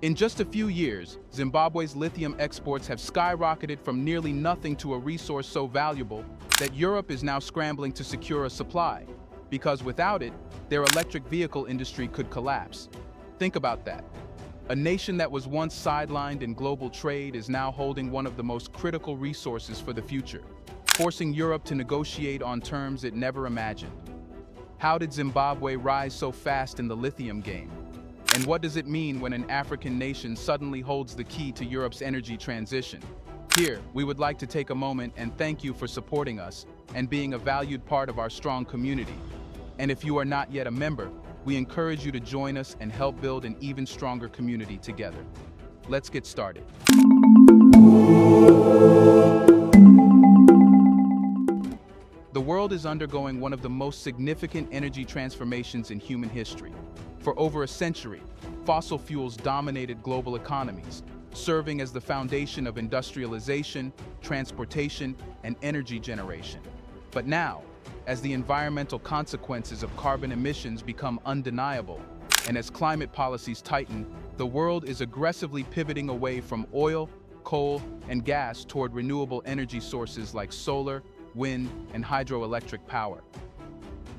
In just a few years, Zimbabwe's lithium exports have skyrocketed from nearly nothing to a resource so valuable that Europe is now scrambling to secure a supply, because without it, their electric vehicle industry could collapse. Think about that. A nation that was once sidelined in global trade is now holding one of the most critical resources for the future, forcing Europe to negotiate on terms it never imagined. How did Zimbabwe rise so fast in the lithium game? And what does it mean when an African nation suddenly holds the key to Europe's energy transition? Here, we would like to take a moment and thank you for supporting us and being a valued part of our strong community. And if you are not yet a member, we encourage you to join us and help build an even stronger community together. Let's get started. The world is undergoing one of the most significant energy transformations in human history. For over a century, fossil fuels dominated global economies, serving as the foundation of industrialization, transportation, and energy generation. But now, as the environmental consequences of carbon emissions become undeniable, and as climate policies tighten, the world is aggressively pivoting away from oil, coal, and gas toward renewable energy sources like solar, wind, and hydroelectric power.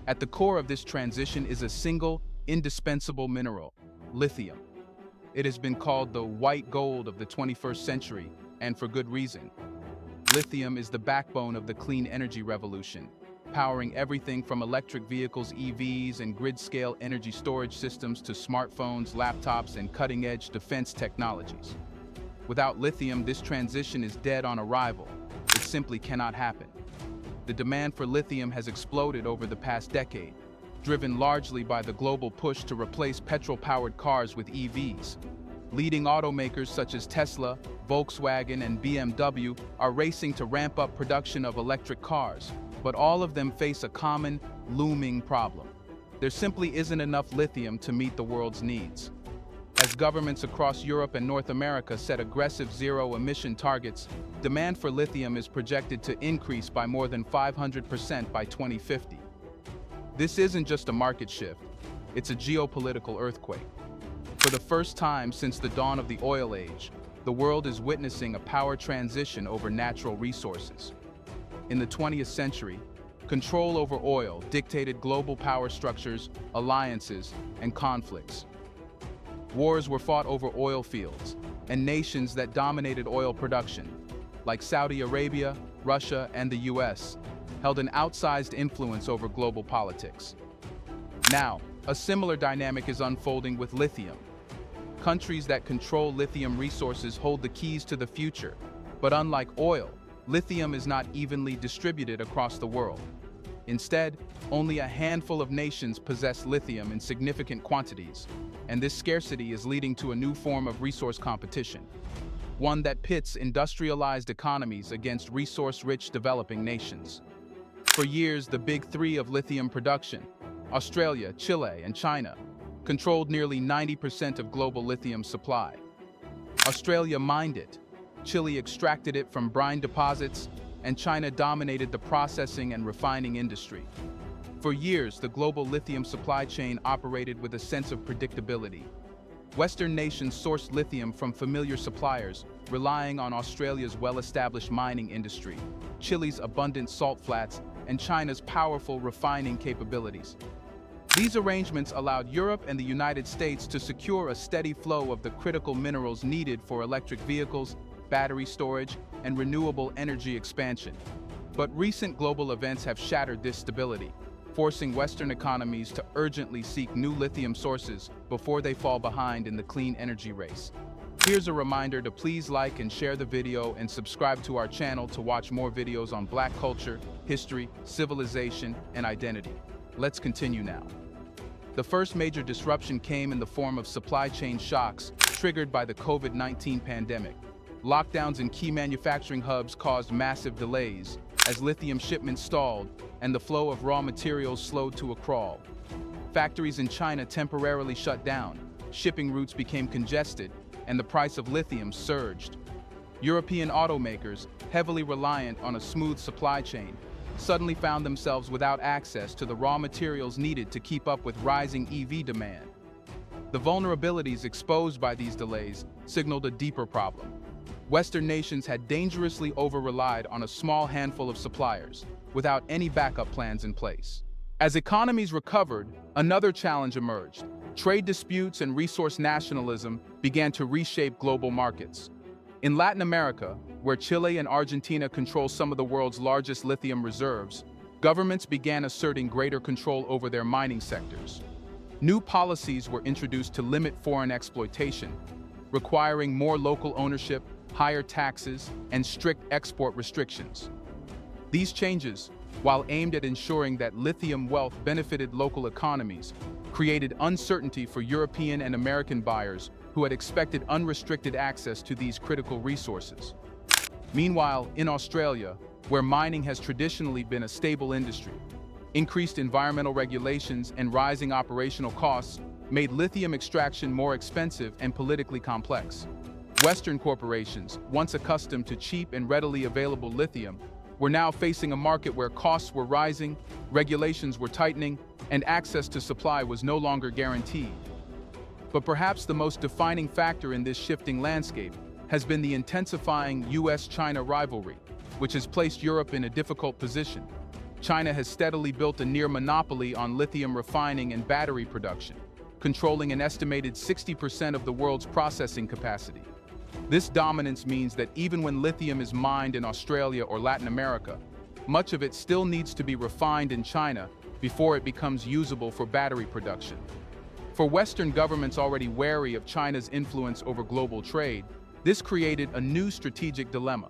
At the core of this transition is a single, indispensable mineral: lithium. It has been called the white gold of the 21st century, and for good reason. Lithium is the backbone of the clean energy revolution, powering everything from electric vehicles, EVs, and grid-scale energy storage systems to smartphones, laptops, and cutting-edge defense technologies. Without lithium, this transition is dead on arrival. It simply cannot happen. The demand for lithium has exploded over the past decade, driven largely by the global push to replace petrol-powered cars with EVs. Leading automakers such as Tesla, Volkswagen, and BMW are racing to ramp up production of electric cars, but all of them face a common, looming problem. There simply isn't enough lithium to meet the world's needs. As governments across Europe and North America set aggressive zero-emission targets, demand for lithium is projected to increase by more than 500% by 2050. This isn't just a market shift, it's a geopolitical earthquake. For the first time since the dawn of the oil age, the world is witnessing a power transition over natural resources. In the 20th century, control over oil dictated global power structures, alliances, and conflicts. Wars were fought over oil fields, and nations that dominated oil production, like Saudi Arabia, Russia, and the US, held an outsized influence over global politics. Now, a similar dynamic is unfolding with lithium. Countries that control lithium resources hold the keys to the future, but unlike oil, lithium is not evenly distributed across the world. Instead, only a handful of nations possess lithium in significant quantities, and this scarcity is leading to a new form of resource competition, one that pits industrialized economies against resource-rich developing nations. For years, the big three of lithium production, Australia, Chile, and China, controlled nearly 90% of global lithium supply. Australia mined it, Chile extracted it from brine deposits, and China dominated the processing and refining industry. For years, the global lithium supply chain operated with a sense of predictability. Western nations sourced lithium from familiar suppliers, relying on Australia's well-established mining industry, Chile's abundant salt flats, and China's powerful refining capabilities. These arrangements allowed Europe and the United States to secure a steady flow of the critical minerals needed for electric vehicles, battery storage, and renewable energy expansion. But recent global events have shattered this stability, forcing Western economies to urgently seek new lithium sources before they fall behind in the clean energy race. Here's a reminder to please like and share the video and subscribe to our channel to watch more videos on Black culture, history, civilization, and identity. Let's continue now. The first major disruption came in the form of supply chain shocks triggered by the COVID-19 pandemic. Lockdowns in key manufacturing hubs caused massive delays as lithium shipments stalled and the flow of raw materials slowed to a crawl. Factories in China temporarily shut down, shipping routes became congested, and the price of lithium surged. European automakers, heavily reliant on a smooth supply chain, suddenly found themselves without access to the raw materials needed to keep up with rising EV demand. The vulnerabilities exposed by these delays signaled a deeper problem. Western nations had dangerously over-relied on a small handful of suppliers, without any backup plans in place. As economies recovered, another challenge emerged. Trade disputes and resource nationalism began to reshape global markets. In Latin America, where Chile and Argentina control some of the world's largest lithium reserves, governments began asserting greater control over their mining sectors. New policies were introduced to limit foreign exploitation, requiring more local ownership, higher taxes, and strict export restrictions. These changes, while aimed at ensuring that lithium wealth benefited local economies, created uncertainty for European and American buyers who had expected unrestricted access to these critical resources. Meanwhile, in Australia, where mining has traditionally been a stable industry, increased environmental regulations and rising operational costs made lithium extraction more expensive and politically complex. Western corporations, once accustomed to cheap and readily available lithium, were now facing a market where costs were rising, regulations were tightening, and access to supply was no longer guaranteed. But perhaps the most defining factor in this shifting landscape has been the intensifying US-China rivalry, which has placed Europe in a difficult position. China has steadily built a near monopoly on lithium refining and battery production, controlling an estimated 60% of the world's processing capacity. This dominance means that even when lithium is mined in Australia or Latin America, much of it still needs to be refined in China before it becomes usable for battery production. For Western governments already wary of China's influence over global trade, this created a new strategic dilemma.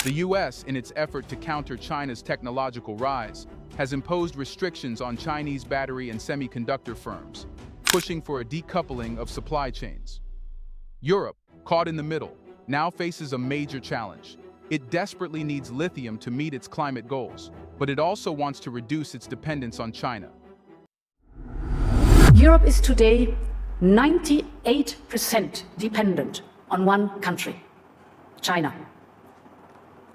The US, in its effort to counter China's technological rise, has imposed restrictions on Chinese battery and semiconductor firms, pushing for a decoupling of supply chains. Europe, caught in the middle, now faces a major challenge. It desperately needs lithium to meet its climate goals, but it also wants to reduce its dependence on China. Europe is today 98% dependent on one country, China.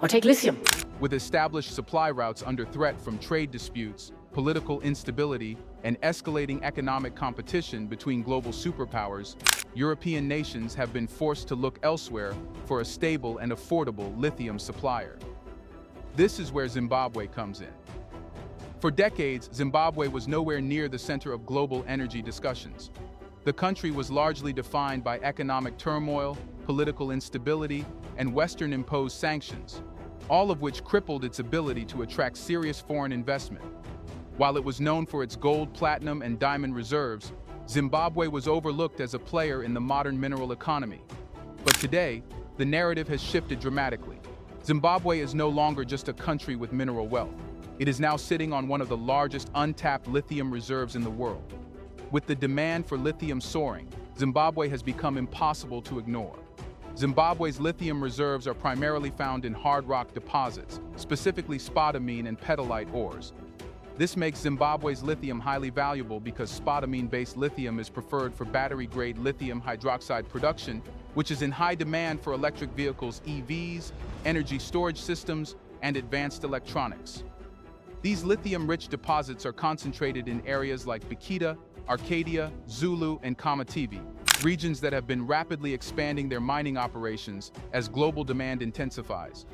Or take lithium. With established supply routes under threat from trade disputes, political instability, and escalating economic competition between global superpowers, European nations have been forced to look elsewhere for a stable and affordable lithium supplier. This is where Zimbabwe comes in. For decades, Zimbabwe was nowhere near the center of global energy discussions. The country was largely defined by economic turmoil, political instability, and Western-imposed sanctions, all of which crippled its ability to attract serious foreign investment. While it was known for its gold, platinum, and diamond reserves, Zimbabwe was overlooked as a player in the modern mineral economy. But today, the narrative has shifted dramatically. Zimbabwe is no longer just a country with mineral wealth. It is now sitting on one of the largest untapped lithium reserves in the world. With the demand for lithium soaring, Zimbabwe has become impossible to ignore. Zimbabwe's lithium reserves are primarily found in hard rock deposits, specifically spodumene and petalite ores. This makes Zimbabwe's lithium highly valuable because spodumene-based lithium is preferred for battery-grade lithium hydroxide production, which is in high demand for electric vehicles, EVs, energy storage systems, and advanced electronics. These lithium-rich deposits are concentrated in areas like Bikita, Arcadia, Zulu, and Kamativi, regions that have been rapidly expanding their mining operations as global demand intensifies.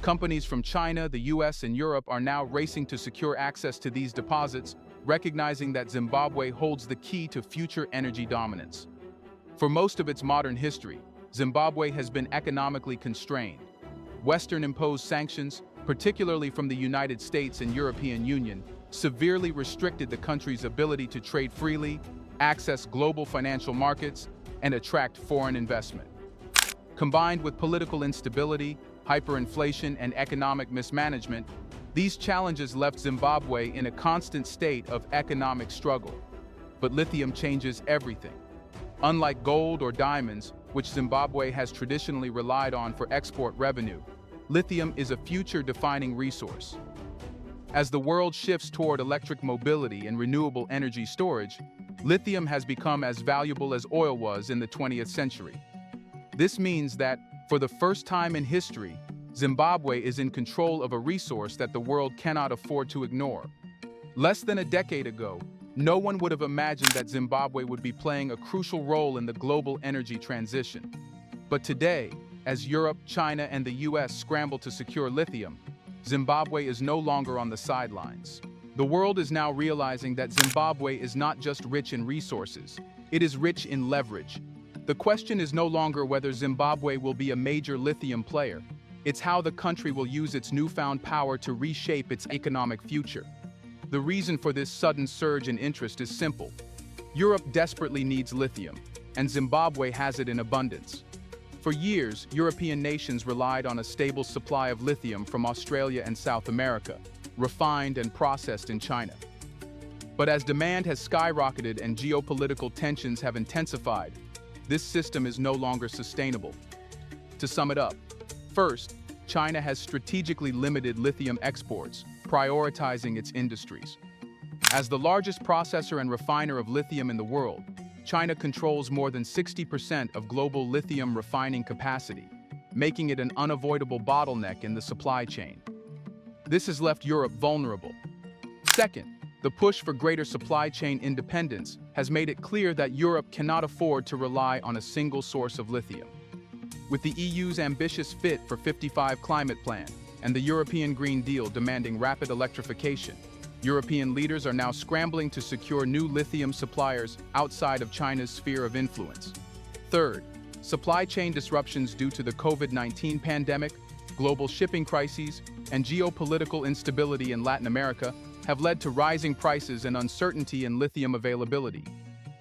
Companies from China, the US, and Europe are now racing to secure access to these deposits, recognizing that Zimbabwe holds the key to future energy dominance. For most of its modern history, Zimbabwe has been economically constrained. Western-imposed sanctions, particularly from the United States and European Union, severely restricted the country's ability to trade freely, access global financial markets, and attract foreign investment. Combined with political instability, hyperinflation, and economic mismanagement, these challenges left Zimbabwe in a constant state of economic struggle. But lithium changes everything. Unlike gold or diamonds, which Zimbabwe has traditionally relied on for export revenue, lithium is a future-defining resource. As the world shifts toward electric mobility and renewable energy storage, lithium has become as valuable as oil was in the 20th century. This means that, for the first time in history, Zimbabwe is in control of a resource that the world cannot afford to ignore. Less than a decade ago, no one would have imagined that Zimbabwe would be playing a crucial role in the global energy transition. But today, as Europe, China, and the US scramble to secure lithium, Zimbabwe is no longer on the sidelines. The world is now realizing that Zimbabwe is not just rich in resources, it is rich in leverage. The question is no longer whether Zimbabwe will be a major lithium player, it's how the country will use its newfound power to reshape its economic future. The reason for this sudden surge in interest is simple. Europe desperately needs lithium, and Zimbabwe has it in abundance. For years, European nations relied on a stable supply of lithium from Australia and South America, refined and processed in China. But as demand has skyrocketed and geopolitical tensions have intensified, this system is no longer sustainable. To sum it up, first, China has strategically limited lithium exports, prioritizing its industries. As the largest processor and refiner of lithium in the world, China controls more than 60% of global lithium refining capacity, making it an unavoidable bottleneck in the supply chain. This has left Europe vulnerable. Second, the push for greater supply chain independence has made it clear that Europe cannot afford to rely on a single source of lithium. With the EU's ambitious Fit for 55 climate plan and the European Green Deal demanding rapid electrification, European leaders are now scrambling to secure new lithium suppliers outside of China's sphere of influence. Third, supply chain disruptions due to the COVID-19 pandemic, global shipping crises, and geopolitical instability in Latin America have led to rising prices and uncertainty in lithium availability.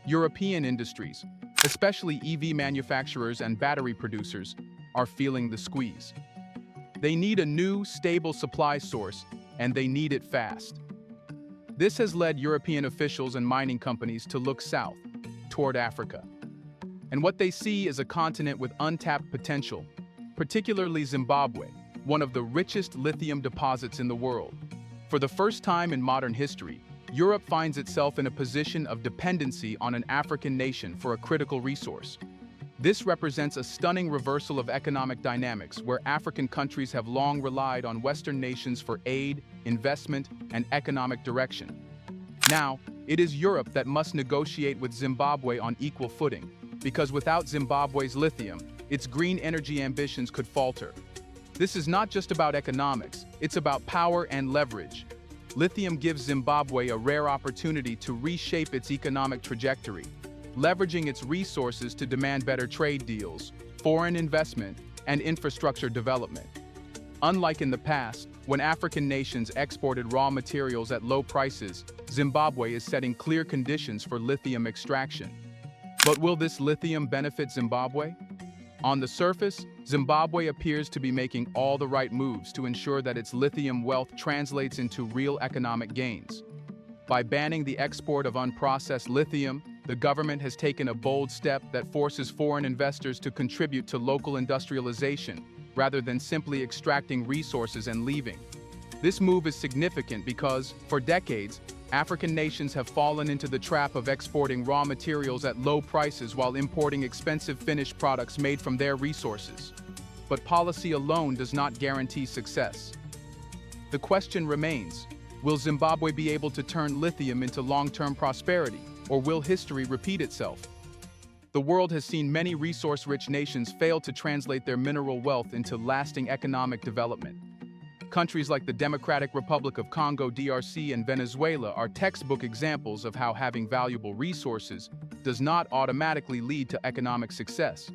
European industries, especially EV manufacturers and battery producers, are feeling the squeeze. They need a new, stable supply source, and they need it fast. This has led European officials and mining companies to look south, toward Africa. And what they see is a continent with untapped potential, particularly Zimbabwe, one of the richest lithium deposits in the world. For the first time in modern history, Europe finds itself in a position of dependency on an African nation for a critical resource. This represents a stunning reversal of economic dynamics where African countries have long relied on Western nations for aid, investment, and economic direction. Now, it is Europe that must negotiate with Zimbabwe on equal footing, because without Zimbabwe's lithium, its green energy ambitions could falter. This is not just about economics, it's about power and leverage. Lithium gives Zimbabwe a rare opportunity to reshape its economic trajectory, leveraging its resources to demand better trade deals, foreign investment, and infrastructure development. Unlike in the past, when African nations exported raw materials at low prices, Zimbabwe is setting clear conditions for lithium extraction. But will this lithium benefit Zimbabwe? On the surface, Zimbabwe appears to be making all the right moves to ensure that its lithium wealth translates into real economic gains. By banning the export of unprocessed lithium, the government has taken a bold step that forces foreign investors to contribute to local industrialization, rather than simply extracting resources and leaving. This move is significant because, for decades, African nations have fallen into the trap of exporting raw materials at low prices while importing expensive finished products made from their resources. But policy alone does not guarantee success. The question remains, will Zimbabwe be able to turn lithium into long-term prosperity, or will history repeat itself? The world has seen many resource-rich nations fail to translate their mineral wealth into lasting economic development. Countries like the Democratic Republic of Congo (DRC) and Venezuela are textbook examples of how having valuable resources does not automatically lead to economic success.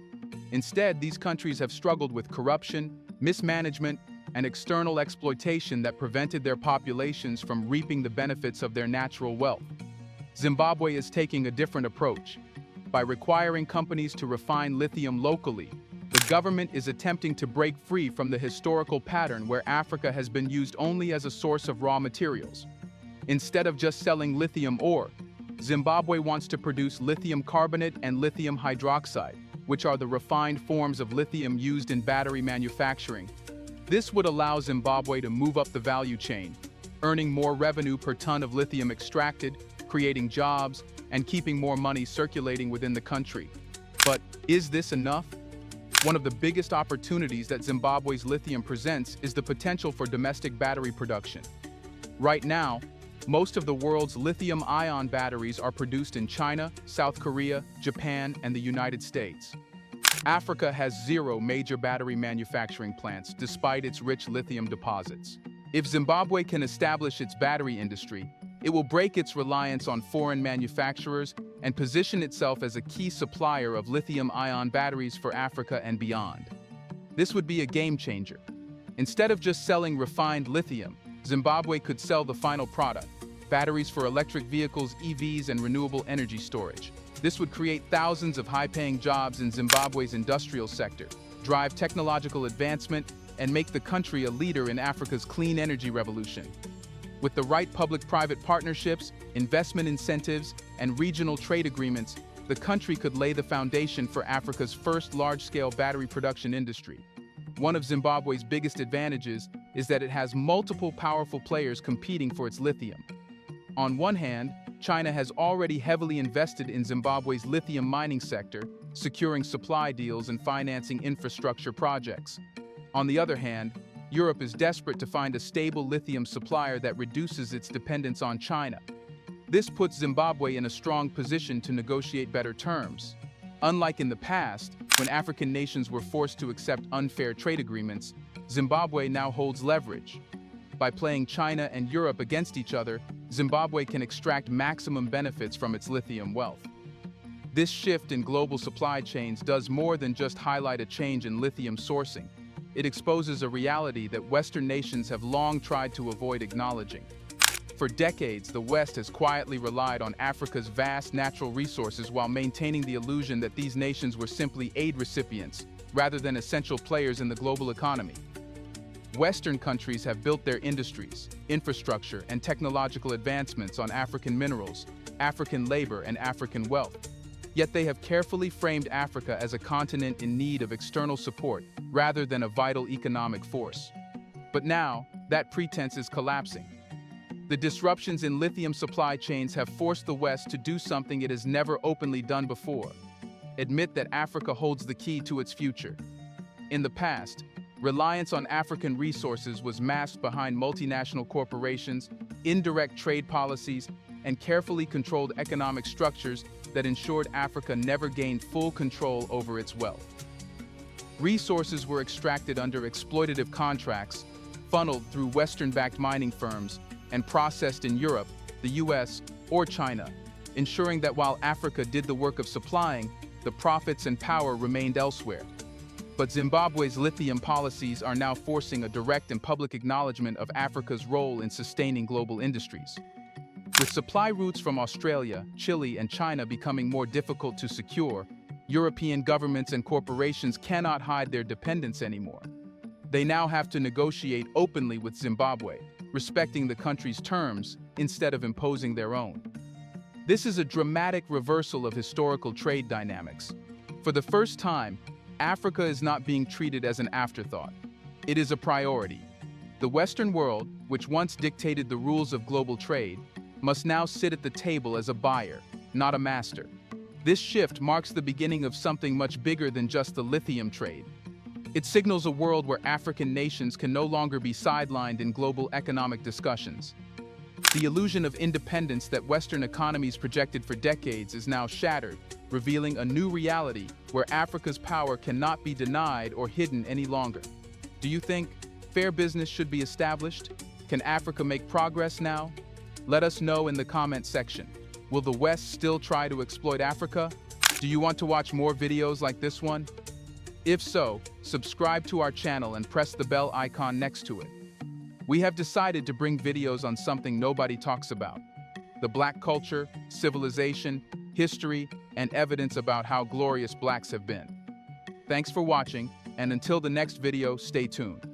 Instead, these countries have struggled with corruption, mismanagement, and external exploitation that prevented their populations from reaping the benefits of their natural wealth. Zimbabwe is taking a different approach. By requiring companies to refine lithium locally, the government is attempting to break free from the historical pattern where Africa has been used only as a source of raw materials. Instead of just selling lithium ore, Zimbabwe wants to produce lithium carbonate and lithium hydroxide, which are the refined forms of lithium used in battery manufacturing. This would allow Zimbabwe to move up the value chain, earning more revenue per ton of lithium extracted, creating jobs, and keeping more money circulating within the country. But is this enough? One of the biggest opportunities that Zimbabwe's lithium presents is the potential for domestic battery production. Right now, Most of the world's lithium-ion batteries are produced in China, South Korea, Japan, and the United States. Africa has 0 major battery manufacturing plants despite its rich lithium deposits. If Zimbabwe can establish its battery industry, it will break its reliance on foreign manufacturers and position itself as a key supplier of lithium-ion batteries for Africa and beyond. This would be a game changer. Instead of just selling refined lithium, Zimbabwe could sell the final product, batteries for electric vehicles, EVs, and renewable energy storage. This would create thousands of high-paying jobs in Zimbabwe's industrial sector, drive technological advancement, and make the country a leader in Africa's clean energy revolution. With the right public-private partnerships, investment incentives, and regional trade agreements, the country could lay the foundation for Africa's first large-scale battery production industry. One of Zimbabwe's biggest advantages is that it has multiple powerful players competing for its lithium. On one hand, China has already heavily invested in Zimbabwe's lithium mining sector, securing supply deals and financing infrastructure projects. On the other hand, Europe is desperate to find a stable lithium supplier that reduces its dependence on China. This puts Zimbabwe in a strong position to negotiate better terms. Unlike in the past, when African nations were forced to accept unfair trade agreements, Zimbabwe now holds leverage. By playing China and Europe against each other, Zimbabwe can extract maximum benefits from its lithium wealth. This shift in global supply chains does more than just highlight a change in lithium sourcing. It exposes a reality that Western nations have long tried to avoid acknowledging. For decades, the West has quietly relied on Africa's vast natural resources while maintaining the illusion that these nations were simply aid recipients, rather than essential players in the global economy. Western countries have built their industries, infrastructure, and technological advancements on African minerals, African labor, and African wealth. Yet they have carefully framed Africa as a continent in need of external support rather than a vital economic force. But now, that pretense is collapsing. The disruptions in lithium supply chains have forced the West to do something it has never openly done before: admit that Africa holds the key to its future. In the past, reliance on African resources was masked behind multinational corporations, indirect trade policies, and carefully controlled economic structures that ensured Africa never gained full control over its wealth. Resources were extracted under exploitative contracts, funneled through Western-backed mining firms, and processed in Europe, the US, or China, ensuring that while Africa did the work of supplying, the profits and power remained elsewhere. But Zimbabwe's lithium policies are now forcing a direct and public acknowledgement of Africa's role in sustaining global industries. With supply routes from Australia, Chile, and China becoming more difficult to secure, European governments and corporations cannot hide their dependence anymore. They now have to negotiate openly with Zimbabwe, respecting the country's terms instead of imposing their own. This is a dramatic reversal of historical trade dynamics. For the first time, Africa is not being treated as an afterthought. It is a priority. The Western world, which once dictated the rules of global trade, must now sit at the table as a buyer, not a master. This shift marks the beginning of something much bigger than just the lithium trade. It signals a world where African nations can no longer be sidelined in global economic discussions. The illusion of independence that Western economies projected for decades is now shattered, revealing a new reality where Africa's power cannot be denied or hidden any longer. Do you think fair business should be established? Can Africa make progress now? Let us know in the comment section. Will the West still try to exploit Africa? Do you want to watch more videos like this one? If so, subscribe to our channel and press the bell icon next to it. We have decided to bring videos on something nobody talks about: the Black culture, civilization, history, and evidence about how glorious Blacks have been. Thanks for watching, and until the next video, stay tuned.